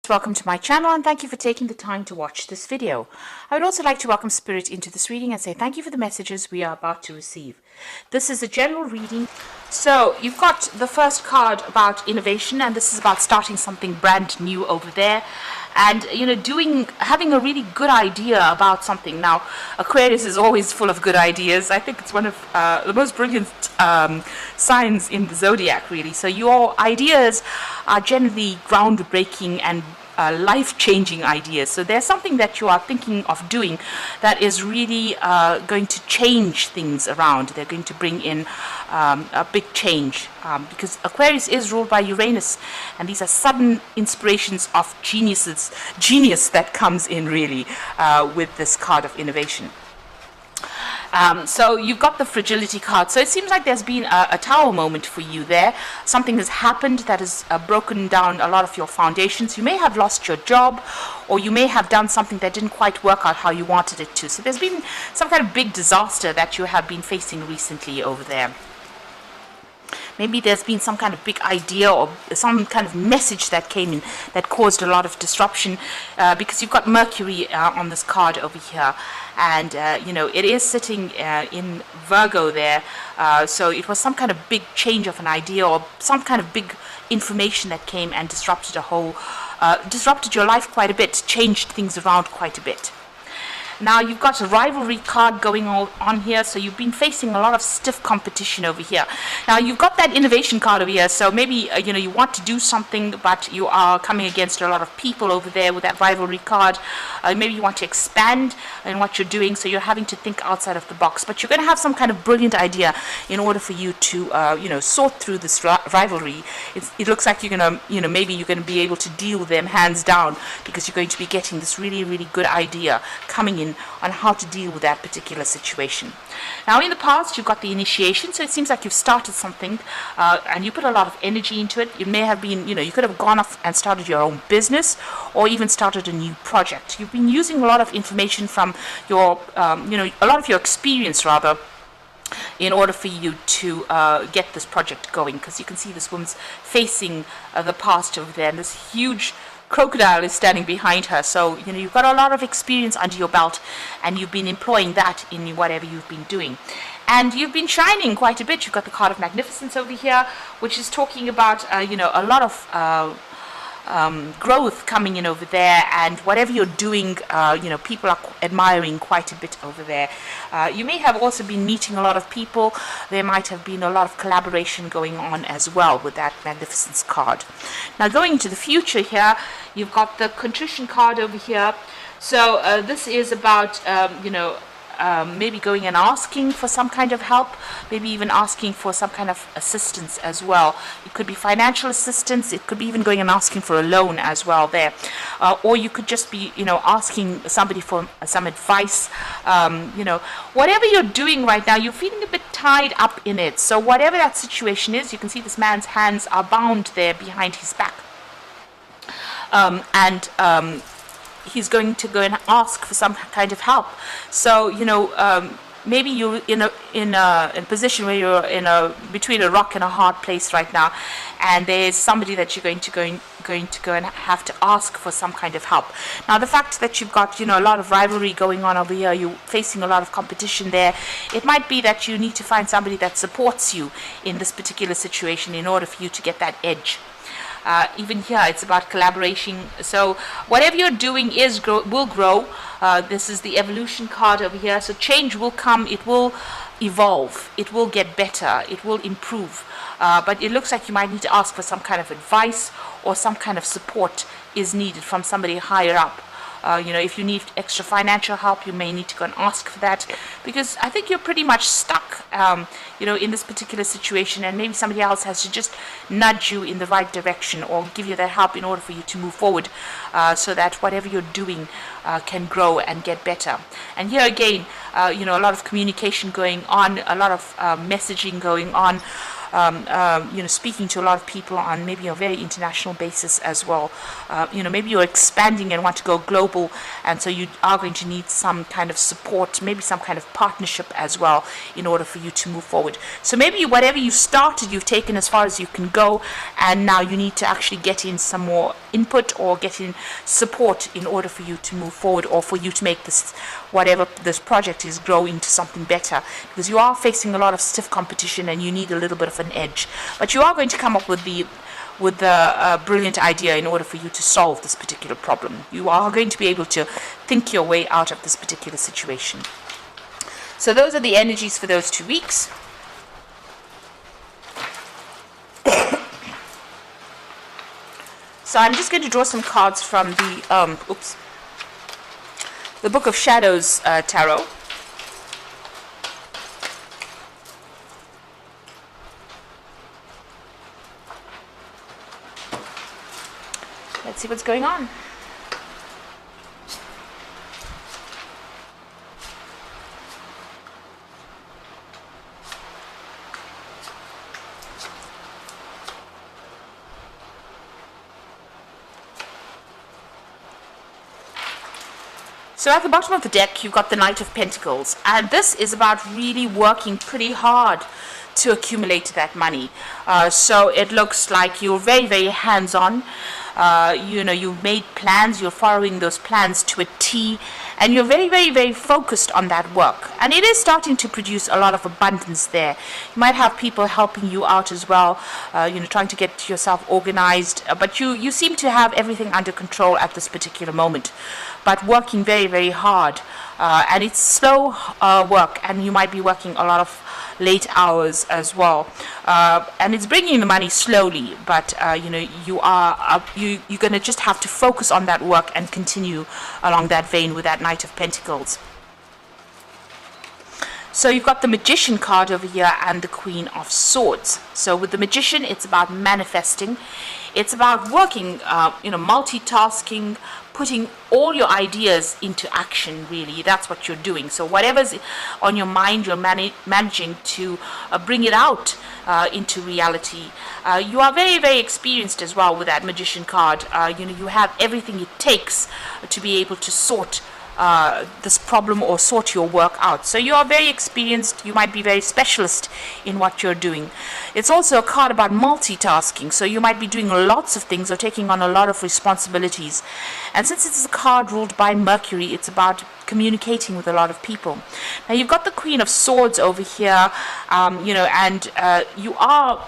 Welcome to my channel and thank you for taking the time to watch this video. I would also like to welcome Spirit into this reading and say thank you for the messages we are about to receive. This is a general reading. So you've got the first card about innovation, and this is about starting something brand new over there. And having a really good idea about something. Now, Aquarius is always full of good ideas. I think it's one of the most brilliant signs in the zodiac, really. So your ideas are generally groundbreaking and life-changing ideas. So there's something that you are thinking of doing that is really going to change things around. They're going to bring in a big change because Aquarius is ruled by Uranus, and these are sudden inspirations of genius that comes in really with this card of innovation. So you've got the fragility card. So it seems like there's been a tower moment for you there. Something has happened that has broken down a lot of your foundations. You may have lost your job, or you may have done something that didn't quite work out how you wanted it to. So there's been some kind of big disaster that you have been facing recently over there. Maybe there's been some kind of big idea or some kind of message that came in that caused a lot of disruption because you've got Mercury on this card over here. And, it is sitting in Virgo there. So it was some kind of big change of an idea or some kind of big information that came and disrupted disrupted your life quite a bit, changed things around quite a bit. Now you've got a rivalry card going on here, so you've been facing a lot of stiff competition over here. Now you've got that innovation card over here, so maybe you want to do something, but you are coming against a lot of people over there with that rivalry card. Maybe you want to expand in what you're doing, so you're having to think outside of the box. But you're going to have some kind of brilliant idea in order for you to sort through this rivalry. It looks like you're going to maybe you're going to be able to deal with them hands down because you're going to be getting this really, really good idea coming in on how to deal with that particular situation. Now in the past you've got the initiation, so it seems like you've started something and you put a lot of energy into it. It may have been, you could have gone off and started your own business or even started a new project. You've been using a lot of information from your, a lot of your experience rather, in order for you to get this project going, because you can see this woman's facing the past over there, and this huge crocodile is standing behind her. So you've got a lot of experience under your belt, and you've been employing that in whatever you've been doing, and you've been shining quite a bit. You've got the card of magnificence over here, which is talking about a lot of growth coming in over there, and whatever you're doing, people are admiring quite a bit over there. You may have also been meeting a lot of people. There might have been a lot of collaboration going on as well with that magnificence card. Now going into the future here, you've got the contrition card over here. So this is about maybe going and asking for some kind of help, maybe even asking for some kind of assistance as well. It could be financial assistance, it could be even going and asking for a loan as well there. Or you could just be, asking somebody for some advice. Whatever you're doing right now, you're feeling a bit tied up in it. So whatever that situation is, you can see this man's hands are bound there behind his back. He's going to go and ask for some kind of help. So maybe you're in a position where you're between a rock and a hard place right now, and there's somebody that you're going to go and have to ask for some kind of help. Now the fact that you've got a lot of rivalry going on over here, you're facing a lot of competition there, it might be that you need to find somebody that supports you in this particular situation in order for you to get that edge. Even here it's about collaboration. So whatever you're doing will grow. This is the evolution card over here. So change will come, it will evolve, it will get better, it will improve. But it looks like you might need to ask for some kind of advice, or some kind of support is needed from somebody higher up. If you need extra financial help, you may need to go and ask for that, because I think you're pretty much stuck, in this particular situation, and maybe somebody else has to just nudge you in the right direction or give you that help in order for you to move forward, so that whatever you're doing can grow and get better. And here again, a lot of communication going on, a lot of messaging going on. speaking to a lot of people on maybe a very international basis as well. Maybe you're expanding and want to go global, and so you are going to need some kind of support, maybe some kind of partnership as well, in order for you to move forward. So maybe whatever you started, you've taken as far as you can go, and now you need to actually get in some more input or get in support in order for you to move forward, or for you to make this, whatever this project is, grow into something better, because you are facing a lot of stiff competition and you need a little bit of an edge. But you are going to come up with the brilliant idea in order for you to solve this particular problem. You are going to be able to think your way out of this particular situation. So those are the energies for those 2 weeks. So I'm just going to draw some cards from the Book of Shadows Tarot. Let's see what's going on. So at the bottom of the deck, you've got the Knight of Pentacles, and this is about really working pretty hard to accumulate that money. So it looks like you're very, very hands-on. You've made plans, you're following those plans to a T, and you're very, very, very focused on that work. And it is starting to produce a lot of abundance there. You might have people helping you out as well, trying to get yourself organized, but you seem to have everything under control at this particular moment, but working very, very hard. And it's slow work, and you might be working a lot of late hours as well, and it's bringing the money slowly, but you're going to just have to focus on that work and continue along that vein with that Knight of Pentacles. So you've got the Magician card over here and the Queen of Swords. So with the Magician, it's about manifesting. It's about working, multitasking, putting all your ideas into action, really. That's what you're doing. So whatever's on your mind, you're managing to bring it out into reality. You are very, very experienced as well with that Magician card. You have everything it takes to be able to sort this problem or sort your work out. So you are very experienced. You might be very specialist in what you're doing. It's also a card about multitasking. So you might be doing lots of things or taking on a lot of responsibilities. And since it's a card ruled by Mercury, it's about communicating with a lot of people. Now you've got the Queen of Swords over here, and you are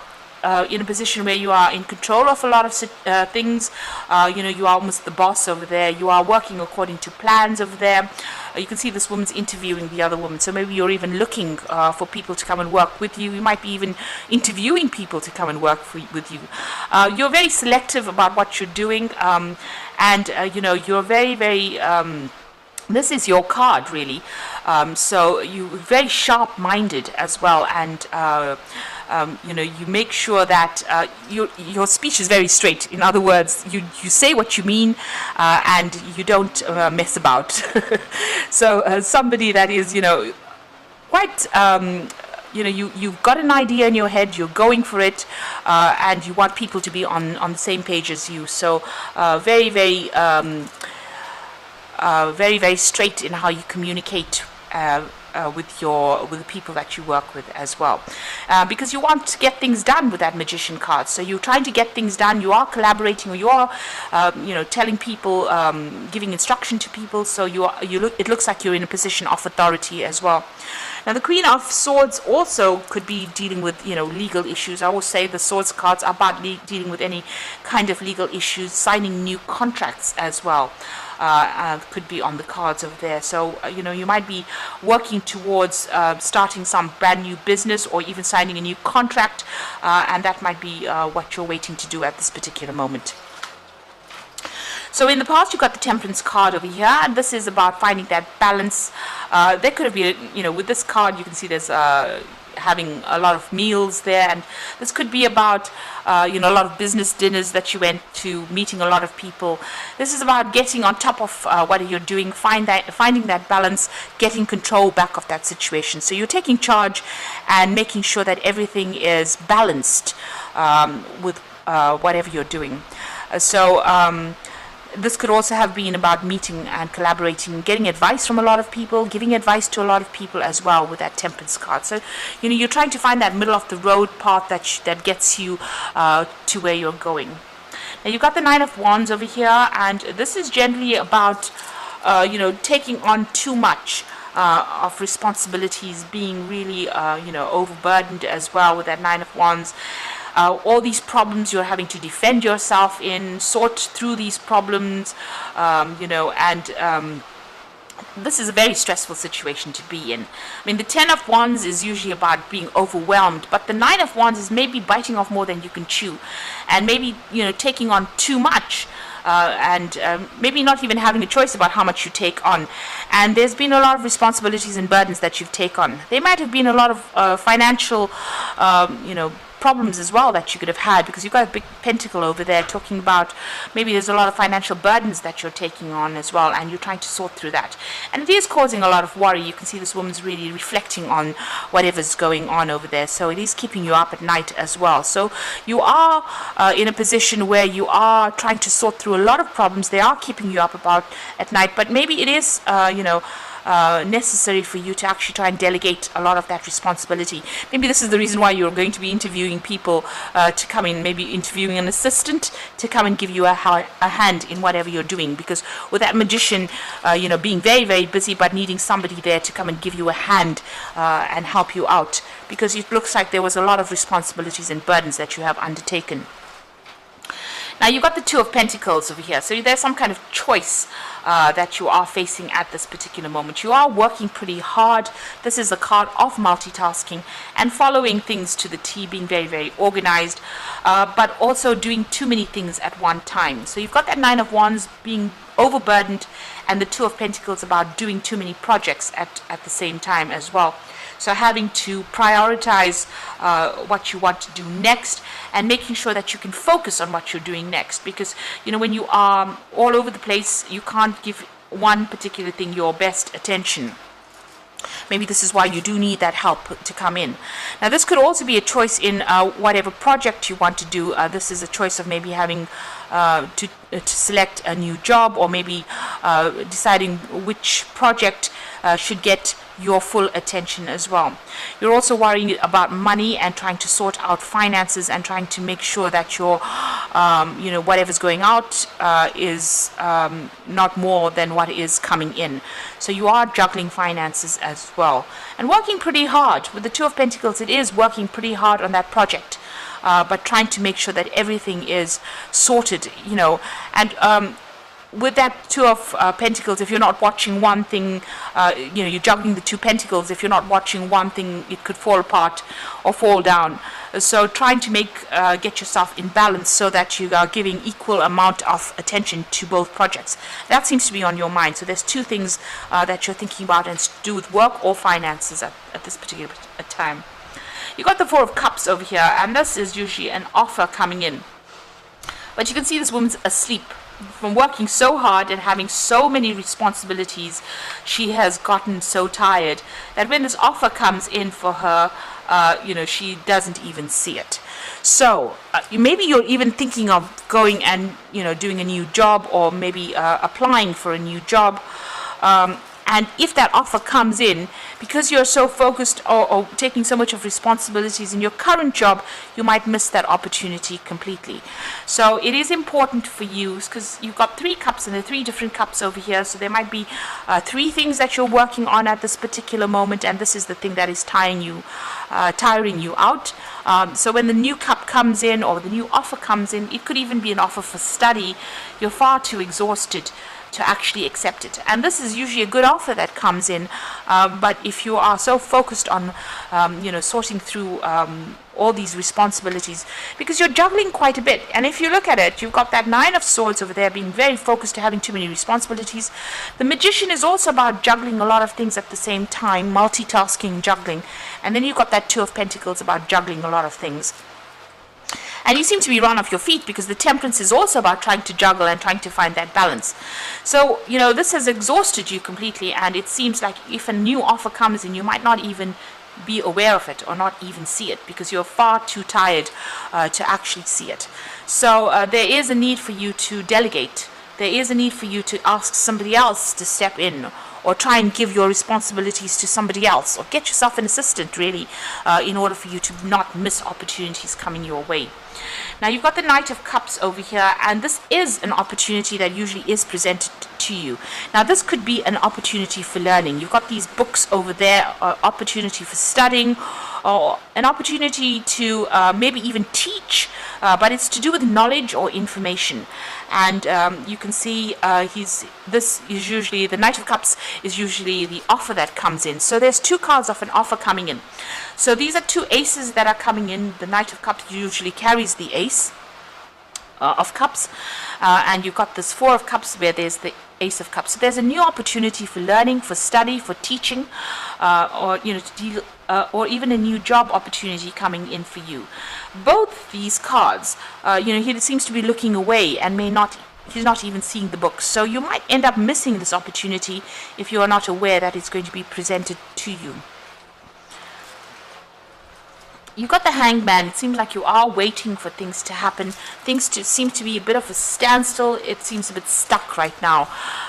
in a position where you are in control of a lot of things. You are almost the boss over there. You are working according to plans over there. You can see this woman's interviewing the other woman. So maybe you're even looking for people to come and work with you. You might be even interviewing people to come and work with you. You're very selective about what you're doing, and you're very, very this is your card, really. So you're very sharp-minded as well, and you make sure that your speech is very straight. In other words, you say what you mean, and you don't mess about. So somebody that is, quite, you've got an idea in your head, you're going for it, and you want people to be on the same page as you. So very, very, very, very straight in how you communicate with the people that you work with as well, because you want to get things done with that Magician card. So you're trying to get things done. You are collaborating, or you are, telling people, giving instruction to people. So it looks like you're in a position of authority as well. Now the Queen of Swords also could be dealing with, legal issues. I always say the Swords cards are about dealing with any kind of legal issues, signing new contracts as well. Could be on the cards over there. So, you might be working towards starting some brand new business or even signing a new contract, and that might be what you're waiting to do at this particular moment. So in the past, you've got the Temperance card over here, and this is about finding that balance. There could have been, with this card, you can see there's having a lot of meals there, and this could be about a lot of business dinners that you went to, meeting a lot of people. This is about getting on top of what you're doing, finding that balance, getting control back of that situation. So you're taking charge and making sure that everything is balanced with whatever you're doing. This could also have been about meeting and collaborating, getting advice from a lot of people, giving advice to a lot of people as well with that temperance card. So, you're trying to find that middle of the road path that gets you to where you're going. Now, you've got the Nine of Wands over here, and this is generally about, taking on too much of responsibilities, being really, overburdened as well with that Nine of Wands. All these problems you're having to defend yourself in, sort through these problems, this is a very stressful situation to be in. I mean, the Ten of Wands is usually about being overwhelmed, but the Nine of Wands is maybe biting off more than you can chew, and maybe, taking on too much. Maybe not even having a choice about how much you take on. And there's been a lot of responsibilities and burdens that you've taken on. There might have been a lot of financial, problems as well that you could have had, because you've got a big pentacle over there talking about maybe there's a lot of financial burdens that you're taking on as well, and you're trying to sort through that. And it is causing a lot of worry. You can see this woman's really reflecting on whatever's going on over there. So it is keeping you up at night as well. So you are in a position where you are trying to sort through a lot of problems. They are keeping you up at night, but maybe it is, necessary for you to actually try and delegate a lot of that responsibility. Maybe this is the reason why you're going to be interviewing people to come in, maybe interviewing an assistant to come and give you a hand in whatever you're doing, because with that Magician, being very, very busy but needing somebody there to come and give you a hand and help you out, because it looks like there was a lot of responsibilities and burdens that you have undertaken. Now, you've got the Two of Pentacles over here. So there's some kind of choice that you are facing at this particular moment. You are working pretty hard. This is a card of multitasking and following things to the T, being very, very organized, but also doing too many things at one time. So you've got that Nine of Wands being overburdened, and the Two of Pentacles about doing too many projects at the same time as well. So having to prioritize what you want to do next, and making sure that you can focus on what you're doing next. Because, when you are all over the place, you can't give one particular thing your best attention. Maybe this is why you do need that help to come in. Now, this could also be a choice in whatever project you want to do. This is a choice of maybe having to select a new job, or maybe deciding which project should get your full attention as well. You're also worrying about money and trying to sort out finances and trying to make sure that your, whatever's going out is not more than what is coming in. So you are juggling finances as well, and working pretty hard. With the Two of Pentacles, it is working pretty hard on that project, but trying to make sure that everything is sorted, and with that Two of Pentacles, if you're not watching one thing, you're juggling the Two Pentacles. If you're not watching one thing, it could fall apart or fall down. So trying to get yourself in balance so that you are giving equal amount of attention to both projects. That seems to be on your mind. So there's two things that you're thinking about, and it's to do with work or finances at this particular time. You got the Four of Cups over here, and this is usually an offer coming in. But you can see this woman's asleep. From working so hard and having so many responsibilities, she has gotten so tired that when this offer comes in for her, she doesn't even see it. So maybe you're even thinking of going and doing a new job, or maybe applying for a new job. And if that offer comes in, because you're so focused or taking so much of responsibilities in your current job, you might miss that opportunity completely. So it is important for you, because you've got 3 cups, and there are 3 different cups over here. So there might be 3 things that you're working on at this particular moment, and this is the thing that is tiring you out. So when the new cup comes in, or the new offer comes in, it could even be an offer for study. You're far too exhausted to actually accept it. And this is usually a good offer that comes in, but if you are so focused on sorting through all these responsibilities, because you're juggling quite a bit, and if you look at it, you've got that Nine of Swords over there, being very focused to having too many responsibilities. The Magician is also about juggling a lot of things at the same time, multitasking, juggling, and then you've got that Two of Pentacles about juggling a lot of things. And you seem to be run off your feet, because the Temperance is also about trying to juggle and trying to find that balance. So, this has exhausted you completely, and it seems like if a new offer comes in, you might not even be aware of it or not even see it, because you're far too tired to actually see it. So there is a need for you to delegate. There is a need for you to ask somebody else to step in, or try and give your responsibilities to somebody else, or get yourself an assistant, really, in order for you to not miss opportunities coming your way. Now, you've got the Knight of Cups over here, and this is an opportunity that usually is presented to you. Now, this could be an opportunity for learning. You've got these books over there, opportunity for studying, or an opportunity to maybe even teach, but it's to do with knowledge or information. And you can see this is usually, the Knight of Cups is usually the offer that comes in. So there's two cards of an offer coming in. So these are two aces that are coming in. The Knight of Cups usually carries the ace of Cups, and you've got this Four of Cups where there's the Ace of Cups. So there's a new opportunity for learning, for study, for teaching, or to deal, or even a new job opportunity coming in for you. Both these cards, he seems to be looking away and he's not even seeing the books. So you might end up missing this opportunity if you are not aware that it's going to be presented to you. You've got the Hangman. It seems like you are waiting for things to happen. Things seem to be a bit of a standstill. It seems a bit stuck right now.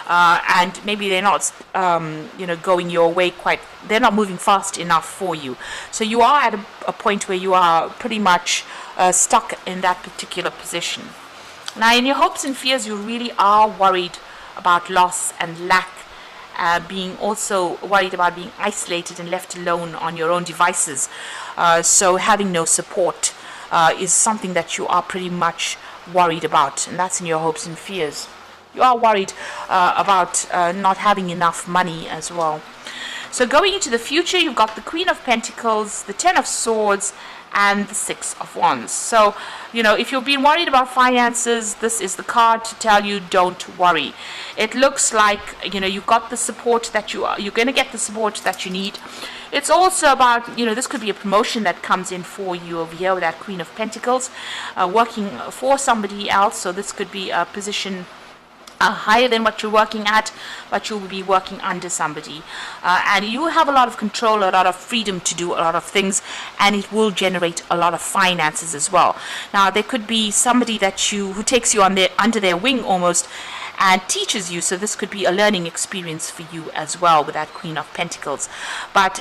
And maybe they're not, going your way quite. They're not moving fast enough for you. So you are at a point where you are pretty much stuck in that particular position. Now, in your hopes and fears, you really are worried about loss and lack. Being also worried about being isolated and left alone on your own devices. So having no support is something that you are pretty much worried about, and that's in your hopes and fears. You are worried about not having enough money as well. So going into the future, you've got the Queen of Pentacles, the Ten of Swords, and the Six of Wands. So, if you've been worried about finances, this is the card to tell you don't worry. It looks like, you've got the support that you're going to get the support that you need. It's also about, this could be a promotion that comes in for you over here with that Queen of Pentacles, working for somebody else. So this could be a position higher than what you're working at, but you will be working under somebody, and you have a lot of control, a lot of freedom to do a lot of things, and it will generate a lot of finances as well. Now, there could be somebody who takes you under their wing almost, and teaches you. So this could be a learning experience for you as well with that Queen of Pentacles. But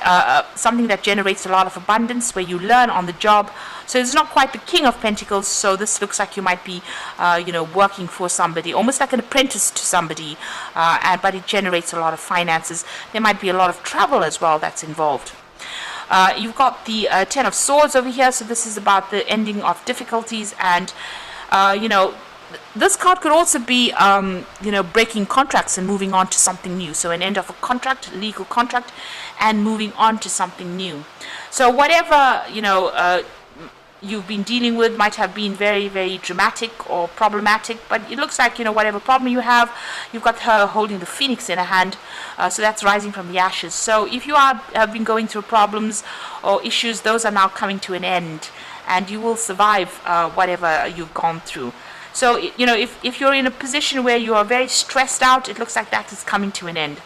something that generates a lot of abundance, where you learn on the job. So it's not quite the King of Pentacles. So this looks like you might be, working for somebody, almost like an apprentice to somebody. But it generates a lot of finances. There might be a lot of travel as well that's involved. You've got the Ten of Swords over here. So this is about the ending of difficulties, and this card could also be, breaking contracts and moving on to something new. So an end of a contract, legal contract, and moving on to something new. So whatever, you've been dealing with might have been very, very dramatic or problematic, but it looks like, whatever problem you have, you've got her holding the Phoenix in her hand, so that's rising from the ashes. So if you have been going through problems or issues, those are now coming to an end, and you will survive whatever you've gone through. So, if you're in a position where you are very stressed out, it looks like that is coming to an end.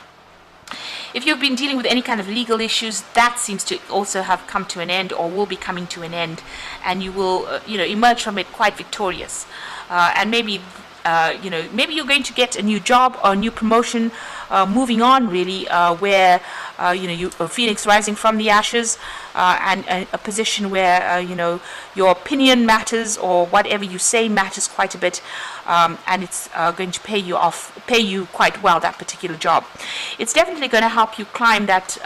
If you've been dealing with any kind of legal issues, that seems to also have come to an end, or will be coming to an end, and you will, emerge from it quite victorious. And maybe, maybe you're going to get a new job or a new promotion, moving on really, where, a phoenix rising from the ashes, and a position where, your opinion matters, or whatever you say matters quite a bit, and it's going to pay you quite well, that particular job. It's definitely going to help you climb that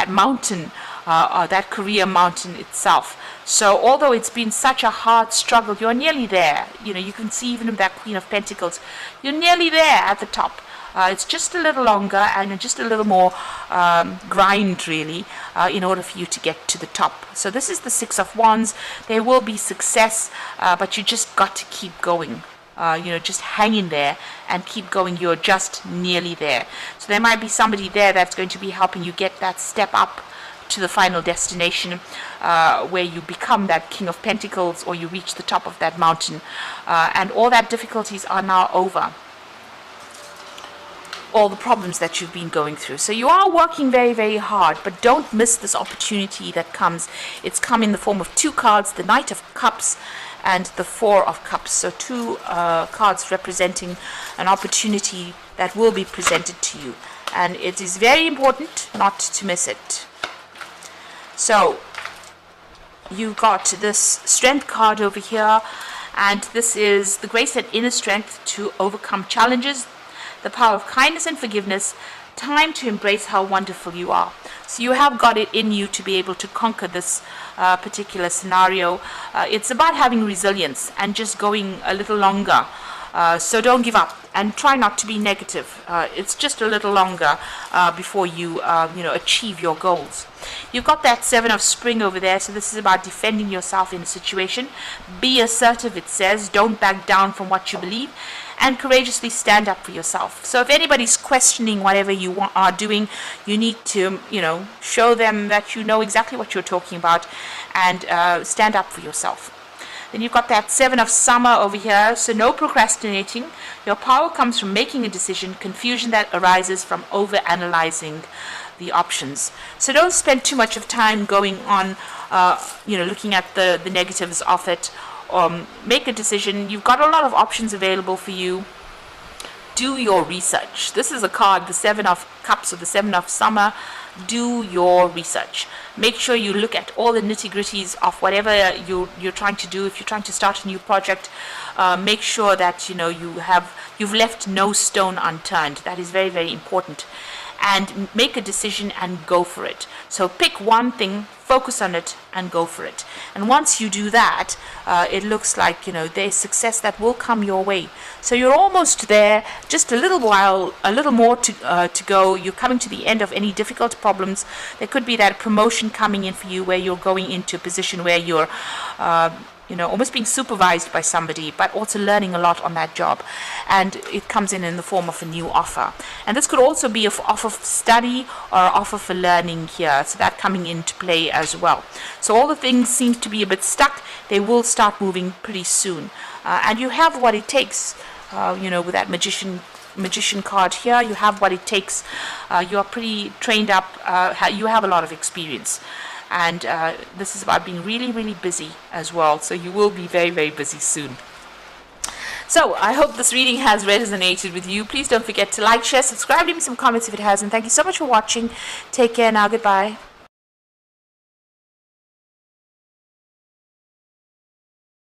mountain that career mountain itself. So although it's been such a hard struggle, you're nearly there. You know, you can see even with that Queen of Pentacles, you're nearly there at the top. It's just a little longer and just a little more grind, really, in order for you to get to the top. So this is the Six of Wands. There will be success, but you just got to keep going. Just hang in there and keep going. You're just nearly there. So there might be somebody there that's going to be helping you get that step up to the final destination, where you become that King of Pentacles, or you reach the top of that mountain, and all that difficulties are now over. All the problems that you've been going through. So you are working very, very hard, but don't miss this opportunity that comes. It's come in the form of two cards, the Knight of Cups and the Four of Cups. So two cards representing an opportunity that will be presented to you. And it is very important not to miss it. So you've got this Strength card over here, and this is the grace and inner strength to overcome challenges, the power of kindness and forgiveness, time to embrace how wonderful you are. So you have got it in you to be able to conquer this particular scenario. It's about having resilience and just going a little longer. So don't give up and try not to be negative. It's just a little longer before you achieve your goals. You've got that Seven of Spring over there, so this is about defending yourself in a situation. Be assertive, it says. Don't back down from what you believe, and courageously stand up for yourself. So if anybody's questioning whatever you are doing, you need to, show them that you know exactly what you're talking about, and stand up for yourself. Then you've got that Seven of Summer over here, so no procrastinating. Your power comes from making a decision, confusion that arises from over-analyzing the options. So don't spend too much of time going on, looking at the negatives of it. Make a decision. You've got a lot of options available for you. Do your research. This is a card, the Seven of Cups or the Seven of Summer. Do your research. Make sure you look at all the nitty-gritties of whatever you're trying to do. If you're trying to start a new project, make sure that you've left no stone unturned. That is very, very important. And make a decision and go for it. So pick one thing, focus on it, and go for it. And once you do that, it looks like there's success that will come your way. So you're almost there. Just a little while, a little more to go. You're coming to the end of any difficult problems. There could be that promotion coming in for you, where you're going into a position where you're almost being supervised by somebody, but also learning a lot on that job. And it comes in the form of a new offer. And this could also be an offer for study or an offer for learning here. So that coming into play as well. So all the things seem to be a bit stuck. They will start moving pretty soon. And you have what it takes, with that magician card here. You have what it takes. You're pretty trained up. You have a lot of experience. And this is about being really, really busy as well. So you will be very, very busy soon. So I hope this reading has resonated with you. Please don't forget to like, share, subscribe, leave me some comments if it has. And thank you so much for watching. Take care now. Goodbye.